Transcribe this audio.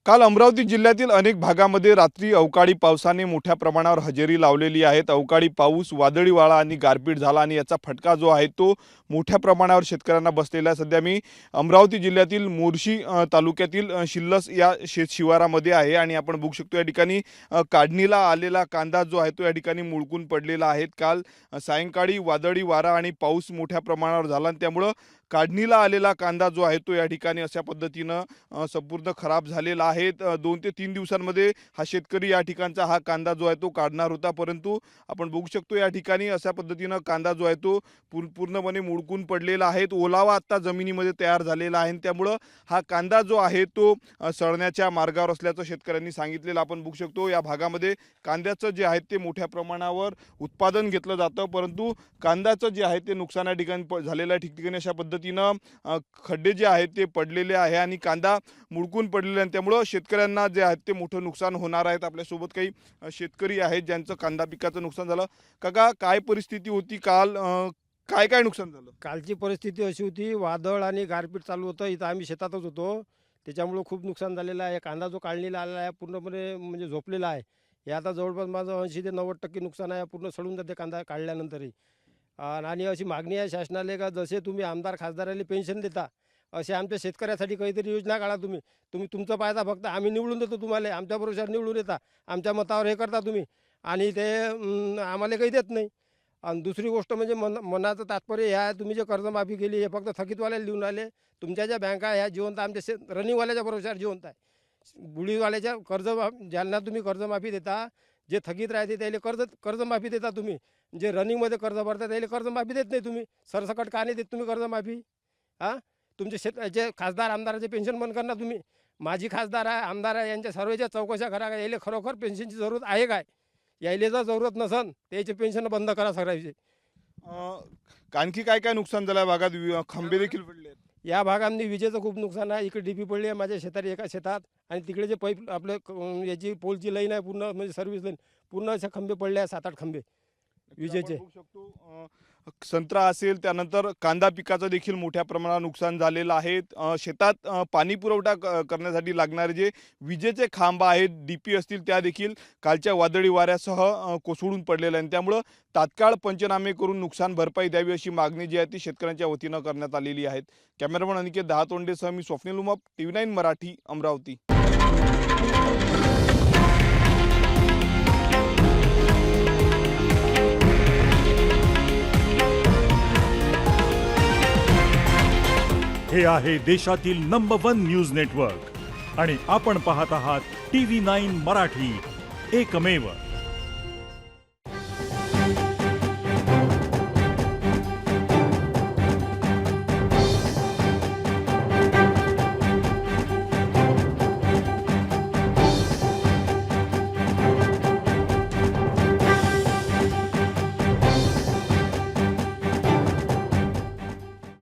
काल अमरावती जिल्ह्यातील अनेक भागामध्ये रात्री अवकाळी पावसाने मोठ्या प्रमाणावर हजेरी लावलेली आहे। अवकाळी पाऊस, वादळी वारा आणि गारपीट झाला आणि याचा फटका जो आहे तो मोठ्या प्रमाणावर शेतकऱ्यांना बसलेला आहे। सध्या मी अमरावती जिल्ह्यातील मोर्शी तालुक्यातील शिल्लस या शेत शिवारामध्ये आहे आणि आपण बघू शकतो या ठिकाणी काढणीला आलेला कांदा जो आहे तो या ठिकाणी मुळकून पडलेला आहे। काल सायंकाळी वादळी वारा आणि पाऊस मोठ्या प्रमाणावर झाला आणि त्यामुळे काढणीला आलेला कांदा जो आहे तो या ठिकाणी अशा पद्धतीनं संपूर्ण खराब झालेला आहे। 2 ते 3 दिवसांमध्ये हा शेतकरी या ठिकाणचा हा कांदा जो आहे तो काढणार होता, परंतु आपण बघू शकतो या ठिकाणी अशा पद्धतीनं कांदा जो आहे तो पूर्णपणे मुळकून पडलेला आहे। ओलावा आता जमिनीमध्ये तयार झालेला आहे, त्यामुळं हा कांदा जो आहे तो सडण्याच्या मार्गावर असल्याचं शेतकऱ्यांनी सांगितलेलं आपण बघू शकतो। या भागामध्ये कांद्याचं जे आहे ते मोठ्या प्रमाणावर उत्पादन घेतलं जातं, परंतु कांद्याचं जे आहे ते नुकसान या ठिकाणी झालेलं आहे। ठिकठिकाणी अशा पद्धतीनं खड्डे जे आहेत ते पडलेले आहे आणि कांदा मुळकून पडलेले आहे, त्यामुळं शेतकऱ्यांना जे आहे ते मोठं नुकसान होणार आहे। आपल्यासोबत काही शेतकरी आहेत ज्यांचं कांदा पिकाचं नुकसान झालं। काका, काय परिस्थिती होती काल? काय काय नुकसान झालं? कालची परिस्थिती अशी होती, वादळ आणि गारपीट चालू होतं। इथं आम्ही शेतातच होतो, त्याच्यामुळं खूप नुकसान झालेलं आहे। कांदा जो काढणीला आलेला आहे पूर्णपणे म्हणजे झोपलेला आहे। हे आता जवळपास माझं 80 ते 90% नुकसान आहे, पूर्ण सडून जाते कांदा काढल्यानंतरही। आणि अशी मागणी आहे शासनाला का जसे तुम्ही आमदार खासदाराला पेन्शन देता, असे आमच्या शेतकऱ्यासाठी काहीतरी योजना काढा। तुम्ही तुमचं पाहता, फक्त आम्ही निवडून देतो तुम्हाला, आमच्या भरोश्यावर निवडून येता, आमच्या मतावर हे करता तुम्ही, आणि ते आम्हाला काही देत नाही। आणि दुसरी गोष्ट म्हणजे मनाचं तात्पर्य ह्या तुम्ही जे कर्जमाफी केली हे फक्त थकीतवाल्याला देऊन राहिले। तुमच्या ज्या बँका ह्या जिवंत, आमच्या रनिंगवाल्याच्या भरोश्यावर जिवंत आहे। बुडीवाल्याच्या ज्यांना तुम्ही कर्जमाफी देता, जे थकीत राहते त्याला कर्जमाफी देता तुम्ही, जे रनिंगमध्ये कर्ज भरतात त्याला कर्जमाफी देत नाही तुम्ही। सरसकट का नाही देत तुम्ही कर्जमाफी? तुमचे जे खासदार आमदाराचे पेन्शन बंद करणार तुम्ही। माजी खासदार आहे, आमदार आहे, यांच्या सर्वच्या चौकशा करा, यायला खरोखर पेन्शनची जरूरत आहे काय? यायला जर जरूरत नसन त्याचे पेन्शन बंद करा सगळ्याचे। आणखी काय काय नुकसान झालं? भागात खंबे देखील पडले आहेत। या भागांनी विजेचं खूप नुकसान आहे। इकडे डीपी पडली आहे माझ्या शेतात, एका शेतात, आणि तिकडे जे पाईप आपलं याची पोलची लाईन आहे पूर्ण, म्हणजे सर्व्हिस लाईन पूर्ण असे खंबे पडले आहे, 7-8 खंबे विजेचे। आपण बघू शकतो संत्रा असेल, त्यानंतर कांदा पिकाचं देखील मोठ्या प्रमाणात नुकसान झालेलं आहे। शेतात पाणी पुरवठा करण्यासाठी लागणारे जे विजेचे खांब आहेत, डीपी असतील, त्या देखील कालच्या वादळी वाऱ्यासह कोसळून पडलेल्या आहेत। त्यामुळं तात्काळ पंचनामे करून नुकसान भरपाई द्यावी अशी मागणी जी आहे ती शेतकऱ्यांच्या वतीनं करण्यात आलेली आहे। कॅमेरामन अनिकेत दहातोंडेसह मी स्वप्नील उमाप, TV9 मराठी, अमरावती। हे आहे देशातील नंबर 1 न्यूज नेटवर्क आणि आपण पाहत आहात TV9 मराठी, एकमेव।